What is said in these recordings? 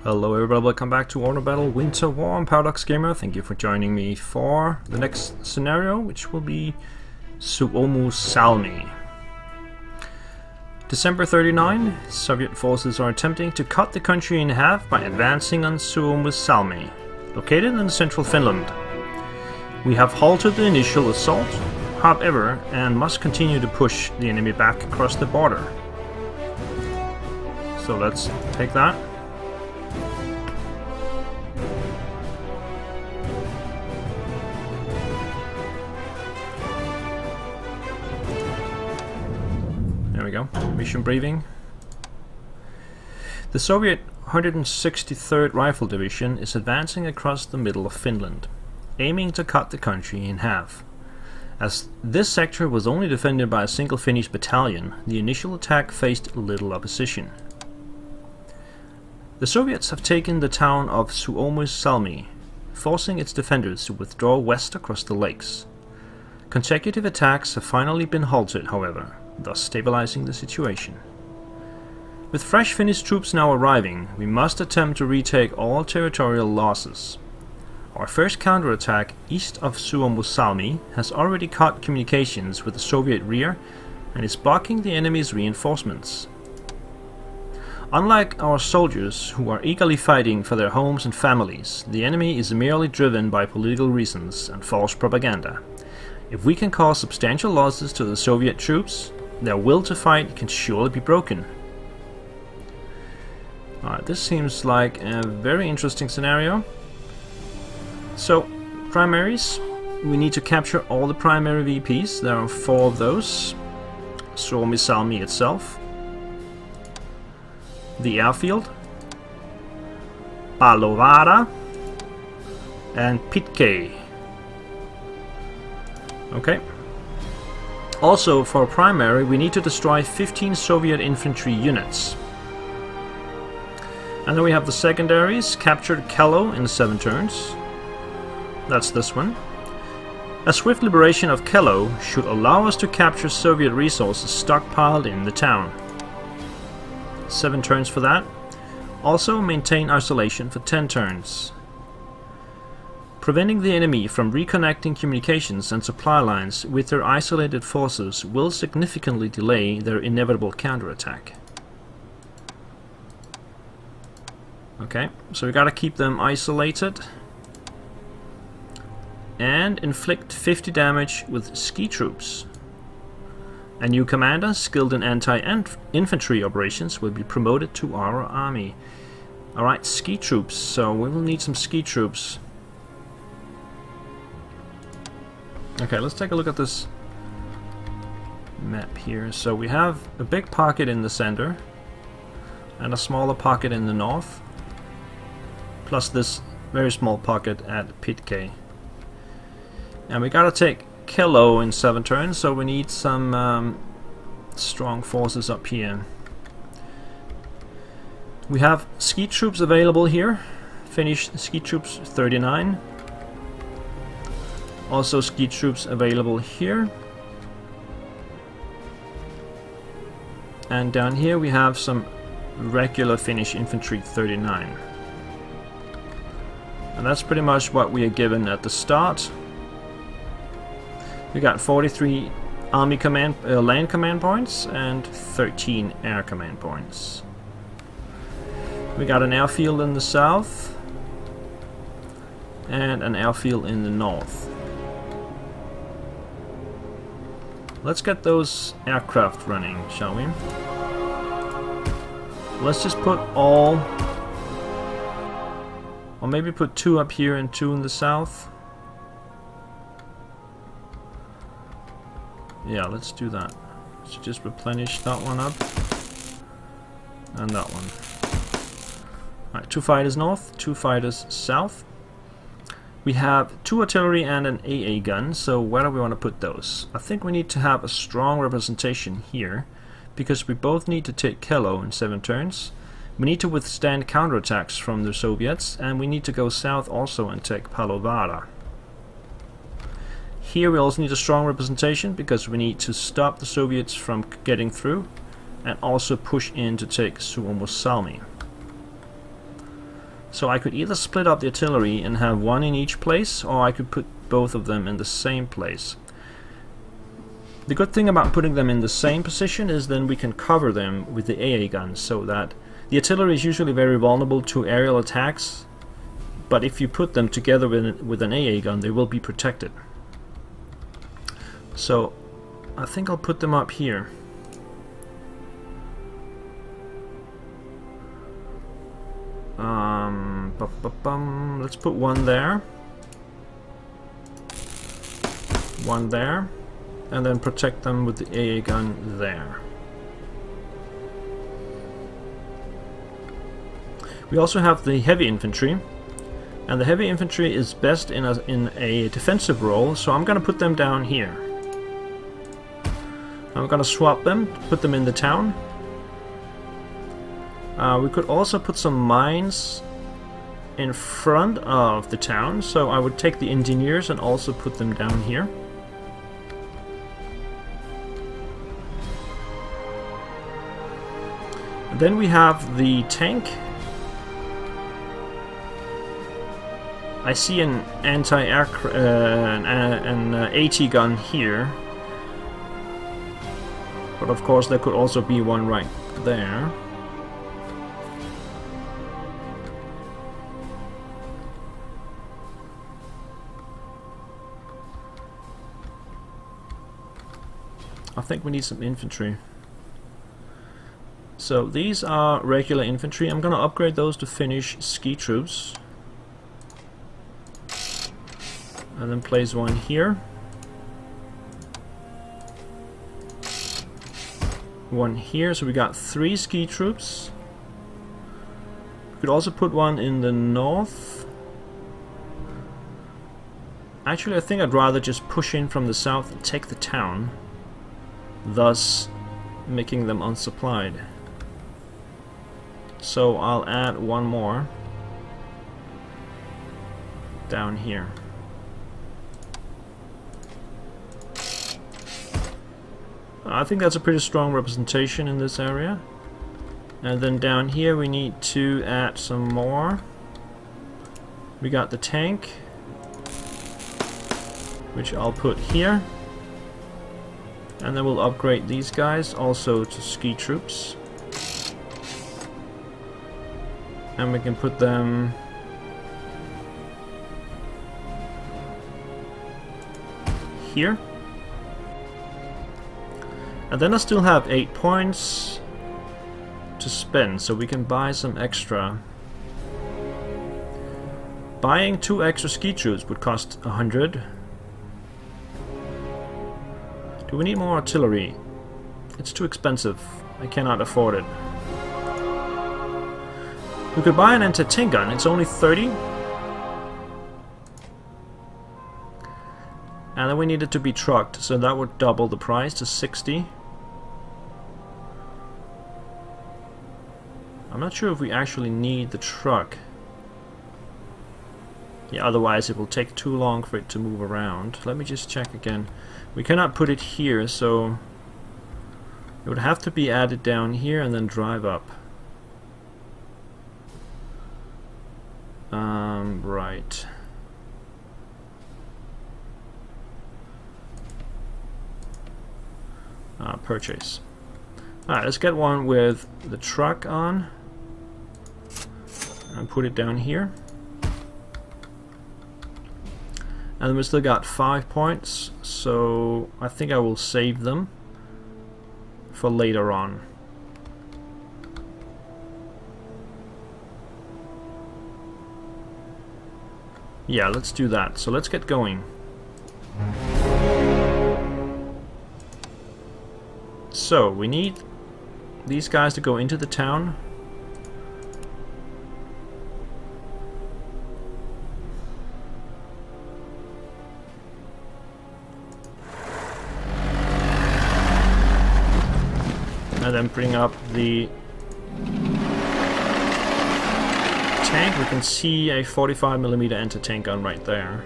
Hello everybody, welcome back to Order Battle Winter War. I'm Paradox Gamer. Thank you for joining me for the next scenario, which will be Suomussalmi. December 39, Soviet forces are attempting to cut the country in half by advancing on Suomussalmi, located in central Finland. We have halted the initial assault, however, and must continue to push the enemy back across the border. So let's take that. There we go, mission briefing. The Soviet 163rd Rifle Division is advancing across the middle of Finland, aiming to cut the country in half. As this sector was only defended by a single Finnish battalion, the initial attack faced little opposition. The Soviets have taken the town of Suomussalmi, forcing its defenders to withdraw west across the lakes. Consecutive attacks have finally been halted, however, thus stabilizing the situation. With fresh Finnish troops now arriving, we must attempt to retake all territorial losses. Our first counterattack east of Suomussalmi has already cut communications with the Soviet rear and is blocking the enemy's reinforcements. Unlike our soldiers, who are eagerly fighting for their homes and families, the enemy is merely driven by political reasons and false propaganda. If we can cause substantial losses to the Soviet troops, their will to fight can surely be broken. Alright, this seems like a very interesting scenario. So, primaries. We need to capture all the primary VPs. There are 4 of those. Suomussalmi itself. The airfield. Palovara. And Pitkäi. Okay. Also, for primary, we need to destroy 15 Soviet infantry units. And then we have the secondaries, captured Kello in 7 turns. That's this one. A swift liberation of Kello should allow us to capture Soviet resources stockpiled in the town. 7 turns for that. Also, maintain isolation for 10 turns. Preventing the enemy from reconnecting communications and supply lines with their isolated forces will significantly delay their inevitable counterattack. Okay, so we gotta keep them isolated. And inflict 50 damage with ski troops. A new commander skilled in anti-infantry operations will be promoted to our army. Alright, ski troops, so we will need some ski troops. Okay, let's take a look at this map here. So we have a big pocket in the center and a smaller pocket in the north, plus this very small pocket at Pitkäi. And we gotta take Kello in 7 turns, so we need some strong forces up here. We have ski troops available here. Finnish ski troops 39. Also ski troops available here. And down here we have some regular Finnish infantry 39. And that's pretty much what we are given at the start. We got 43 army command, land command points and 13 air command points. We got an airfield in the south and an airfield in the north. Let's get those aircraft running, shall we? Let's just put all, or maybe put 2 up here and 2 in the south. Yeah, let's do that. Let's just replenish that one up. And that one. Alright, 2 fighters north, 2 fighters south. We have 2 artillery and an AA gun, so where do we want to put those? I think we need to have a strong representation here, because we both need to take Kello in 7 turns. We need to withstand counterattacks from the Soviets, and we need to go south also and take Palovara. Here we also need a strong representation because we need to stop the Soviets from getting through and also push in to take Suomussalmi. So I could either split up the artillery and have one in each place, or I could put both of them in the same place. The good thing about putting them in the same position is then we can cover them with the AA guns, so that the artillery is usually very vulnerable to aerial attacks, but if you put them together with an AA gun, they will be protected. So I think I'll put them up here. Let's put one there, one there, and then protect them with the AA gun there. We also have the heavy infantry, and the heavy infantry is best in a defensive role, so I'm going to put them down here. I'm going to swap them, put them in the town. We could also put some mines in front of the town, so I would take the engineers and also put them down here. And then we have the tank. I see an anti-aircraft, an AT gun here, but of course there could also be one right there. I think we need some infantry. So these are regular infantry. I'm gonna upgrade those to Finnish ski troops. And then place one here. One here, so we got 3 ski troops. We could also put one in the north. Actually, I think I'd rather just push in from the south and take the town, thus making them unsupplied. So I'll add one more down here. I think that's a pretty strong representation in this area. And then down here we need to add some more. We got the tank, which I'll put here. And then we'll upgrade these guys also to ski troops. And we can put them here. And then I still have 8 points to spend, so we can buy some extra. Buying 2 extra ski troops would cost 100. Do we need more artillery? It's too expensive. I cannot afford it. We could buy an anti-tank gun. It's only 30. And then we need it to be trucked, so that would double the price to 60. I'm not sure if we actually need the truck. Yeah, otherwise it will take too long for it to move around. Let me just check again. We cannot put it here, so it would have to be added down here and then drive up. Right. Purchase. Alright, let's get one with the truck on and put it down here. And then we still got 5 points, so I think I will save them for later on. Yeah, let's do that. So let's get going. So we need these guys to go into the town. And then bring up the tank. We can see a 45mm anti-tank gun right there.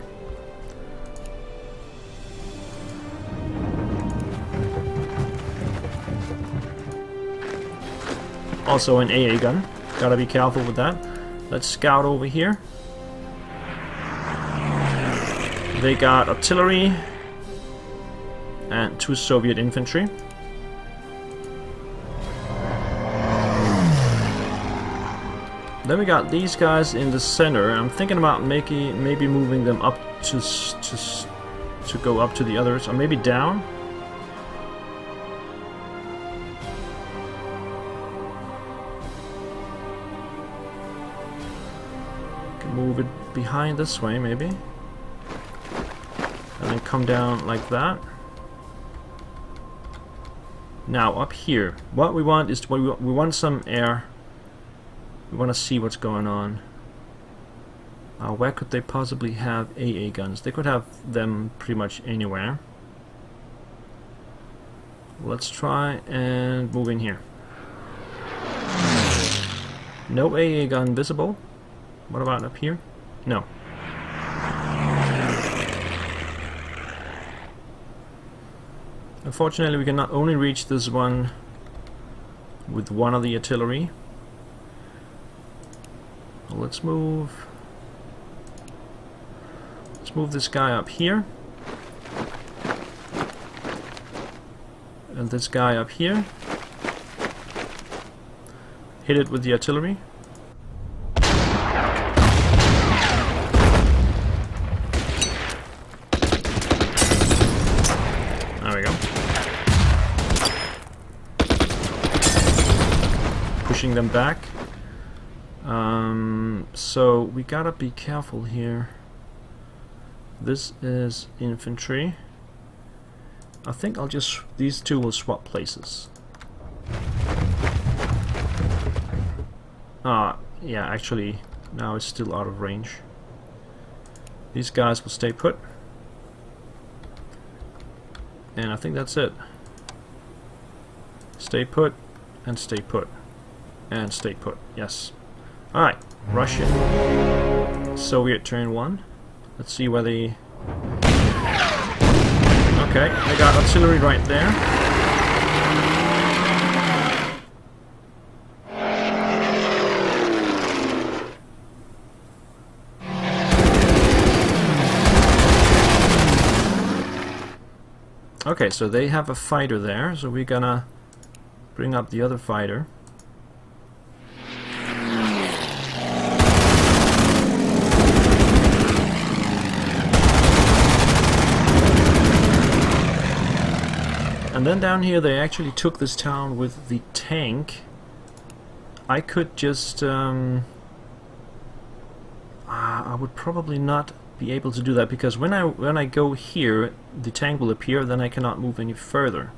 Also an AA gun. Gotta be careful with that. Let's scout over here. They got artillery and 2 Soviet infantry. Then we got these guys in the center. I'm thinking about maybe moving them up to go up to the others, or maybe down. Can move it behind this way, maybe, and then come down like that. Now up here, what we want is we want some air. We want to see what's going on. Where could they possibly have AA guns? They could have them pretty much anywhere. Let's try and move in here. No AA gun visible. What about up here? No. Unfortunately, we can not only reach this one with one of the artillery. Let's move this guy up here, and this guy up here. Hit it with the artillery. There we go. Pushing them back. So we gotta be careful here. This is infantry. I think these two will swap places. Yeah, actually, now it's still out of range. These guys will stay put. And I think that's it. Stay put, and stay put, and stay put, yes. Alright, Russia. Soviet turn 1. Let's see where they... Okay, they got artillery right there. Okay, so they have a fighter there, so we're gonna bring up the other fighter. And then down here they actually took this town with the tank. I could just... I would probably not be able to do that, because when I go here, the tank will appear, then I cannot move any further.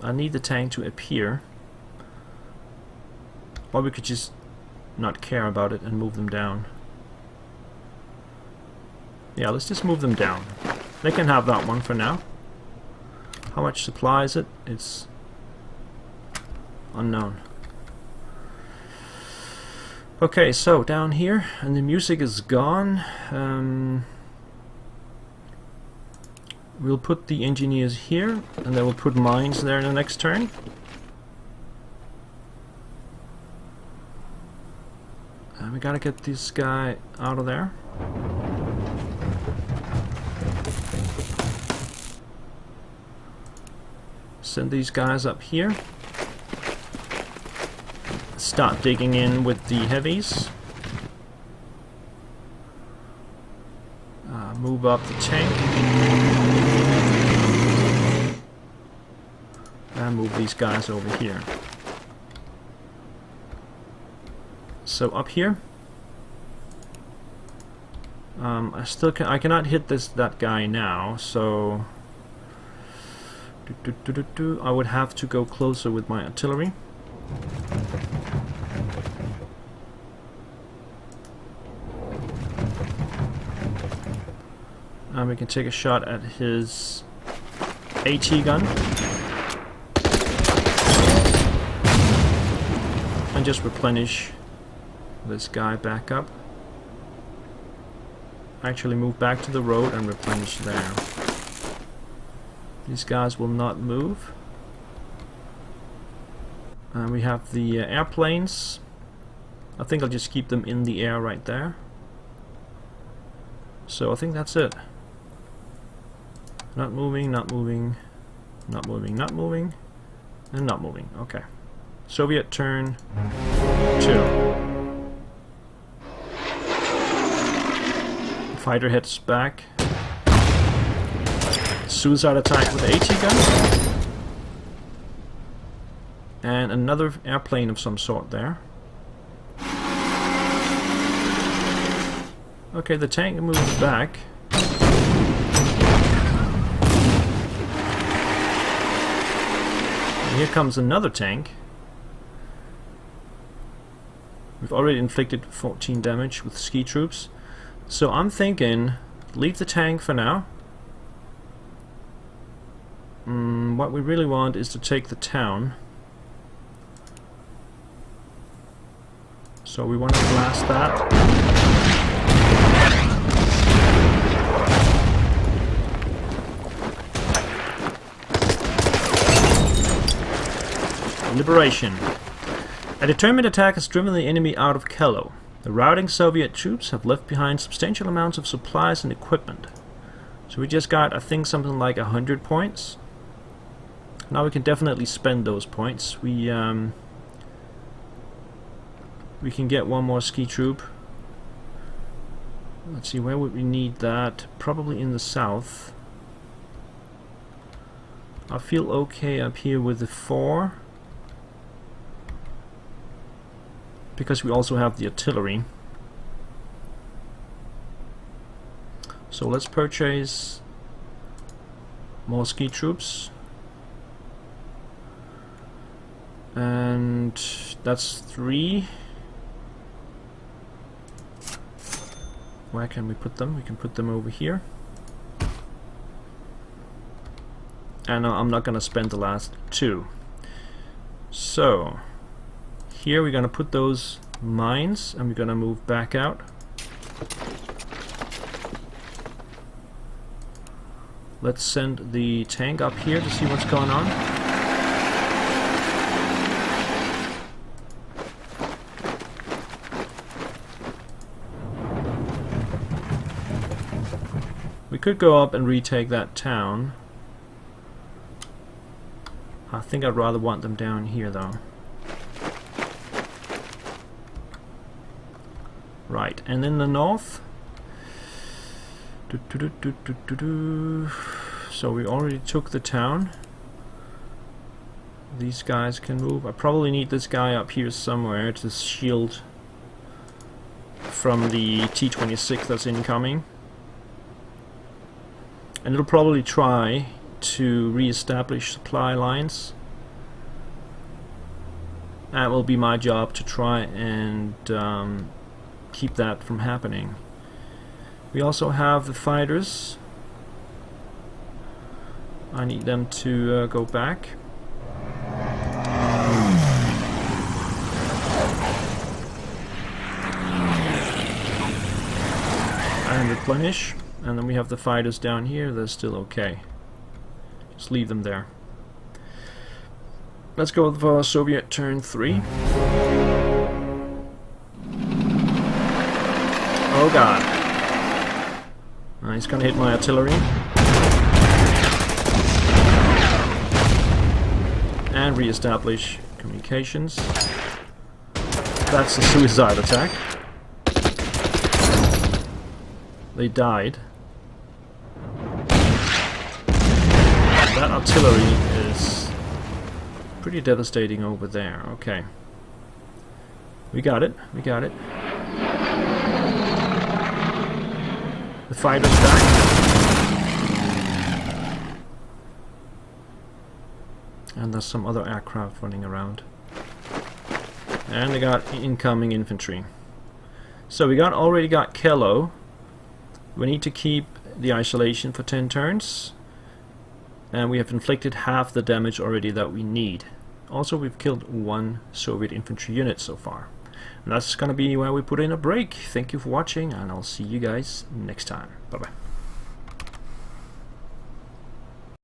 I need the tank to appear. Or we could just not care about it and move them down. Yeah, let's just move them down. They can have that one for now. How much supply is it? It's unknown. Okay, so down here, and the music is gone. We'll put the engineers here, and then we'll put mines there in the next turn. And we gotta get this guy out of there. Send these guys up here. Start digging in with the heavies. Move up the tank. And move these guys over here. So up here, I cannot hit that guy now, so I would have to go closer with my artillery. And we can take a shot at his AT gun. And just replenish this guy back up. actually move back to the road and replenish there. These guys will not move. And we have the airplanes. I think I'll just keep them in the air right there. So I think that's it. Not moving, not moving, not moving, not moving, and not moving. Okay. Soviet turn 2. Fighter heads back. Suicide attack with the AT gun. And another airplane of some sort there. Okay, the tank moves back. And here comes another tank. We've already inflicted 14 damage with ski troops. So I'm thinking, leave the tank for now. What we really want is to take the town. So we want to blast that. Liberation. A determined attack has driven the enemy out of Kello. The routing Soviet troops have left behind substantial amounts of supplies and equipment. So we just got, I think, something like 100 points. Now we can definitely spend those points. We can get one more ski troop. Let's see, where would we need that? Probably in the south. I feel okay up here with the 4. Because we also have the artillery. So let's purchase more ski troops. And that's 3. Where can we put them? We can put them over here. And I'm not gonna spend the last 2. So here we're gonna put those mines and we're gonna move back out. Let's send the tank up here to see what's going on. We could go up and retake that town. I think I'd rather want them down here though. Right, and in the north. So we already took the town. These guys can move. I probably need this guy up here somewhere to shield from the T-26 that's incoming. And it'll probably try to re-establish supply lines. That will be my job to try and keep that from happening. We also have the fighters. I need them to go back. And replenish. And then we have the fighters down here. They're still okay. Just leave them there. Let's go for Soviet turn 3. Oh god. He's gonna hit my artillery. And re-establish communications. That's a suicide attack. They died. That artillery is pretty devastating over there. Okay. We got it. We got it. The fighter's back. And there's some other aircraft running around. And they got incoming infantry. So we already got Kello. We need to keep the isolation for 10 turns. And we have inflicted half the damage already that we need. Also, we've killed 1 Soviet infantry unit so far. And that's gonna be where we put in a break. Thank you for watching, and I'll see you guys next time. Bye bye.